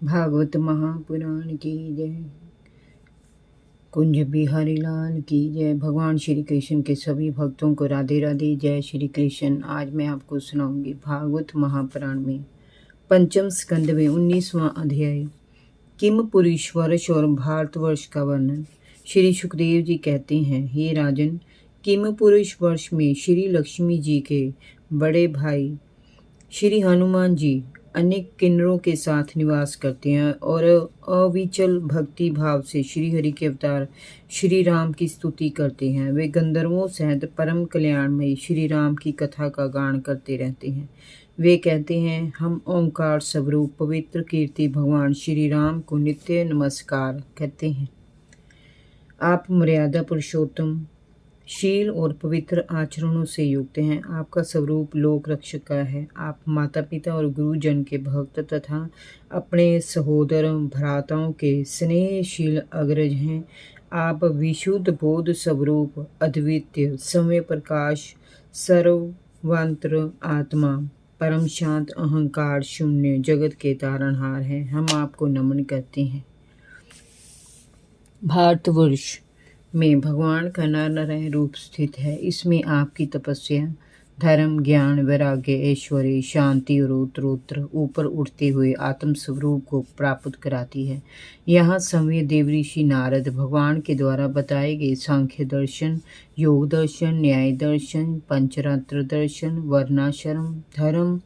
भागवत महापुराण की जय। कुंज बिहारी लाल की जय। भगवान श्री कृष्ण के सभी भक्तों को राधे राधे। जय श्री कृष्ण। आज मैं आपको सुनाऊंगी भागवत महापुराण में पंचम स्कंद में 19वां अध्याय किम पुरीश्वरश और भारतवर्ष का वर्णन। श्री सुखदेव जी कहते हैं, हे राजन, किम पुरुष वर्ष में श्री लक्ष्मी जी के बड़े भाई श्री हनुमान जी अनेक किन्नरों के साथ निवास करते हैं और अविचल भक्ति भाव से श्री हरि के अवतार श्री राम की स्तुति करते हैं। वे गंधर्वों सहित परम कल्याणमयी श्री राम की कथा का गान करते रहते हैं। वे कहते हैं, हम ओंकार स्वरूप पवित्र कीर्ति भगवान श्री राम को नित्य नमस्कार कहते हैं। आप मर्यादा पुरुषोत्तम, शील और पवित्र आचरणों से युक्त हैं। आपका स्वरूप लोक रक्षक का है। आप माता पिता और गुरुजन के भक्त तथा अपने सहोदर भ्राताओं के स्नेहशील अग्रज हैं। आप विशुद्ध बोध स्वरूप, अद्वितीय समय प्रकाश, सर्वांतर आत्मा, परम शांत, अहंकार शून्य, जगत के तारणहार हैं। हम आपको नमन करते हैं। भारतवर्ष में भगवान का नर नारायण रूप स्थित है। इसमें आपकी तपस्या धर्म, ज्ञान, वैराग्य, ऐश्वर्य, शांति और उत्तरोत्तर ऊपर उठते हुए आत्म स्वरूप को प्राप्त कराती है। यहाँ समय देवऋषि नारद भगवान के द्वारा बताए गए सांख्य दर्शन, योग दर्शन, न्याय दर्शन, पंचरात्र दर्शन, वर्णाश्रम, धर्म,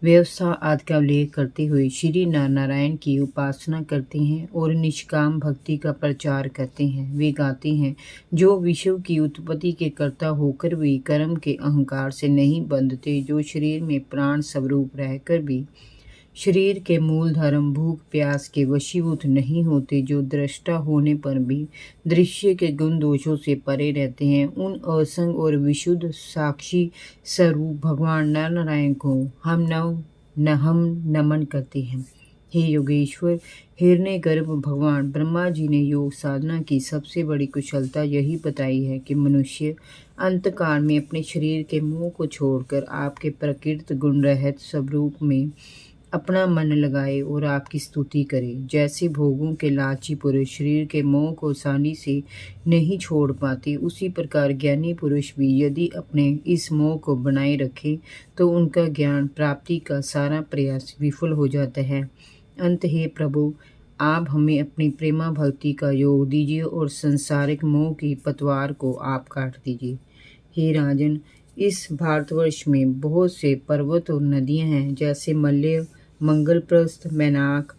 व्यवस्था आदि का उल्लेख करते हुए श्री नारायण की उपासना करते हैं और निष्काम भक्ति का प्रचार करते हैं। वे गाते हैं, जो विश्व की उत्पत्ति के कर्ता होकर भी कर्म के अहंकार से नहीं बंधते, जो शरीर में प्राण स्वरूप रहकर भी शरीर के मूल धर्म भूख प्यास के वशीभूत नहीं होते, जो दृष्टा होने पर भी दृश्य के गुण दोषों से परे रहते हैं, उन असंग और विशुद्ध साक्षी स्वरूप भगवान नारायण को हम नमन करते हैं। हे योगेश्वर, हिरण्य गर्भ भगवान ब्रह्मा जी ने योग साधना की सबसे बड़ी कुशलता यही बताई है कि मनुष्य अंतकाल में अपने शरीर के मोह को छोड़कर आपके प्रकृत गुण रहित स्वरूप में अपना मन लगाए और आपकी स्तुति करे। जैसे भोगों के लालची पुरुष शरीर के मोह को आसानी से नहीं छोड़ पाते, उसी प्रकार ज्ञानी पुरुष भी यदि अपने इस मोह को बनाए रखे तो उनका ज्ञान प्राप्ति का सारा प्रयास विफल हो जाता है। अंत हे प्रभु, आप हमें अपनी प्रेमा भक्ति का योग दीजिए और संसारिक मोह की पतवार को आप काट दीजिए। हे राजन, इस भारतवर्ष में बहुत से पर्वत और नदियां हैं, जैसे मल्य, मंगलप्रस्थ, मैनाक,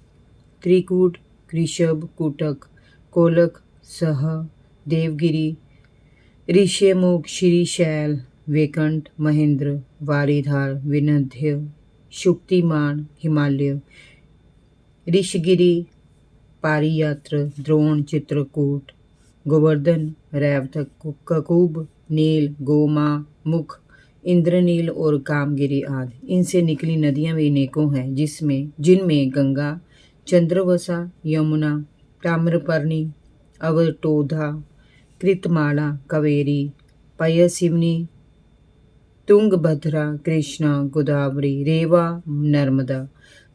त्रिकूट, कृषभ, कुटक, कोलक, सह, देवगिरी, ऋष्यमुख, श्रीशैल, वेकंठ, महेंद्र, वारीधार, विनध्य, शुक्तिमान, हिमालय, ऋषगिरी, पारियात्र, द्रोण, चित्रकूट, गोवर्धन, रैवतक, ककुब, नील, गोमा, मुख, इंद्रनील और कामगिरी आदि। इनसे निकली नदियां भी अनेकों हैं, जिनमें गंगा, चंद्रवसा, यमुना, ताम्रपर्णी, अवटोधा, कृतमाला, कावेरी, पयसिवनी, तुंगभद्रा, कृष्णा, गोदावरी, रेवा, नर्मदा,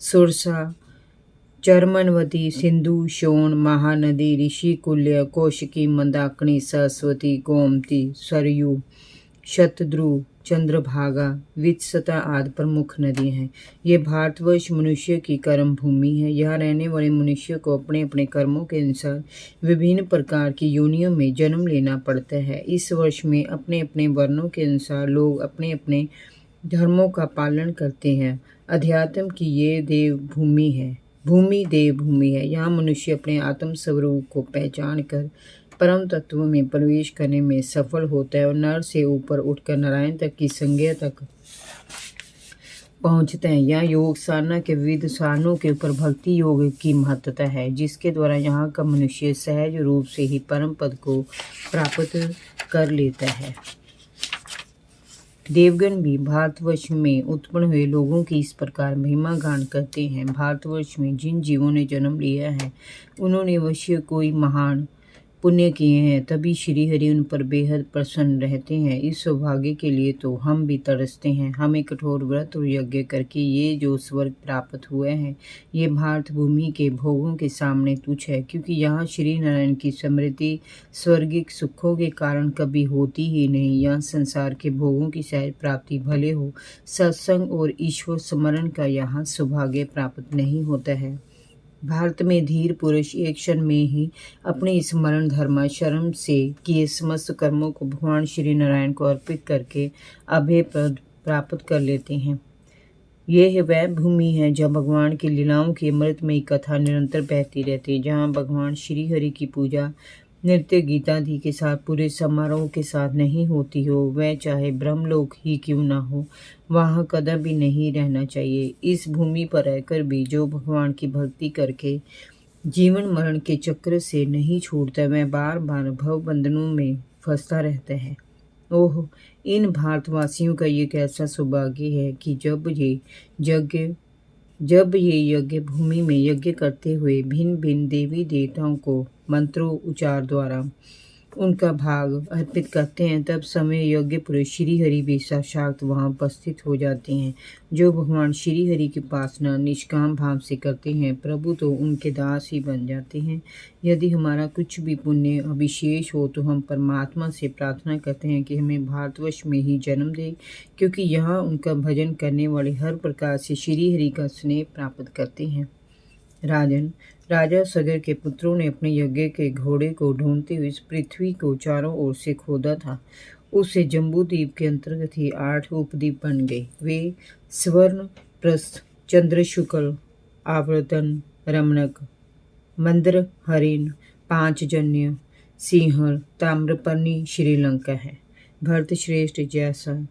सुरसा, चरमनवती, सिंधु, शोण, महानदी, ऋषिकुल्य, कौशिकी, मंदाकिनी, सरस्वती, गोमती, सरयू, शतद्रु, चंद्रभागा, वित्सता आदि प्रमुख नदियां हैं। ये भारतवर्ष मनुष्य की कर्म भूमि है। यहाँ रहने वाले मनुष्य को अपने अपने कर्मों के अनुसार विभिन्न प्रकार की योनियों में जन्म लेना पड़ता है। इस वर्ष में अपने अपने वर्णों के अनुसार लोग अपने अपने धर्मों का पालन करते हैं। अध्यात्म की ये देवभूमि है, देवभूमि है। यहाँ मनुष्य अपने आत्म स्वरूप को पहचान कर परम तत्व में प्रवेश करने में सफल होता है और नर से ऊपर उठकर नारायण तक की संज्ञा तक पहुँचते हैं। यहाँ योग साधना के विविध साधनों के ऊपर भक्ति योग की महत्ता है, जिसके द्वारा यहाँ का मनुष्य सहज रूप से ही परम पद को प्राप्त कर लेता है। देवगण भी भारतवर्ष में उत्पन्न हुए लोगों की इस प्रकार महिमा गान करते हैं। भारतवर्ष में जिन जीवों ने जन्म लिया है, उन्होंने अवश्य कोई महान पुण्य किए हैं, तभी श्रीहरि उन पर बेहद प्रसन्न रहते हैं। इस सौभाग्य के लिए तो हम भी तरसते हैं। हमें कठोर व्रत और यज्ञ करके ये जो स्वर्ग प्राप्त हुए हैं, ये भारत भूमि के भोगों के सामने तुच्छ है, क्योंकि यहाँ श्री नारायण की स्मृति स्वर्गिक सुखों के कारण कभी होती ही नहीं। यहाँ संसार के भोगों की सहज प्राप्ति भले हो, सत्संग और ईश्वर स्मरण का यहाँ सौभाग्य प्राप्त नहीं होता है। भारत में धीर पुरुष एक क्षण में ही अपने स्मरण धर्म शर्म से किए समस्त कर्मों को भगवान श्री नारायण को अर्पित करके अभय पद प्राप्त कर लेते हैं। यह वह भूमि है जहाँ भगवान की लीलाओं की अमृतमयी कथा निरंतर बहती रहती है, जहाँ भगवान श्री हरि की पूजा नृत्य गीतादि के साथ पूरे समारोह के साथ नहीं होती हो, वह चाहे ब्रह्मलोक ही क्यों ना हो, वहाँ कदम भी नहीं रहना चाहिए। इस भूमि पर रहकर भी जो भगवान की भक्ति करके जीवन मरण के चक्र से नहीं छूटता, वह बार बार भव बंधनों में फंसता रहता है। ओह, इन भारतवासियों का ये कैसा सौभाग्य है कि जब ये यज्ञ भूमि में यज्ञ करते हुए भिन्न भिन्न देवी देवताओं को मंत्रों उच्चार द्वारा उनका भाग अर्पित करते हैं, तब समय यज्ञ पुरुष श्री हरि भी साक्षात वहाँ उपस्थित हो जाते हैं। जो भगवान श्री हरि की उपासना निष्काम भाव से करते हैं, प्रभु तो उनके दास ही बन जाते हैं। यदि हमारा कुछ भी पुण्य अविशेष हो तो हम परमात्मा से प्रार्थना करते हैं कि हमें भारतवर्ष में ही जन्म दे, क्योंकि यहाँ उनका भजन करने वाले हर प्रकार से श्री हरि का स्नेह प्राप्त करते हैं। राजन, राजा सगर के पुत्रों ने अपने यज्ञ के घोड़े को ढूंढते हुए इस पृथ्वी को चारों ओर से खोदा था। उससे जम्बूद्वीप के अंतर्गत ही 8 उपद्वीप बन गए। वे स्वर्ण प्रस्थ, चंद्र शुक्ल, आवर्तन, रमणक, मंद्र, हरिण, पांचजन्य, सिंहल, ताम्रपर्णी श्रीलंका है। भरत श्रेष्ठ, जैसा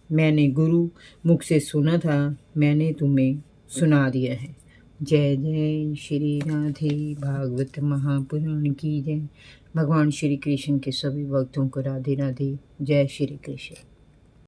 मैंने गुरु मुख से सुना था, मैंने तुम्हें सुना दिया है। जय जय श्री राधे भागवत महापुराण की जय। भगवान श्री कृष्ण के सभी भक्तों को राधे राधे। जय श्री कृष्ण।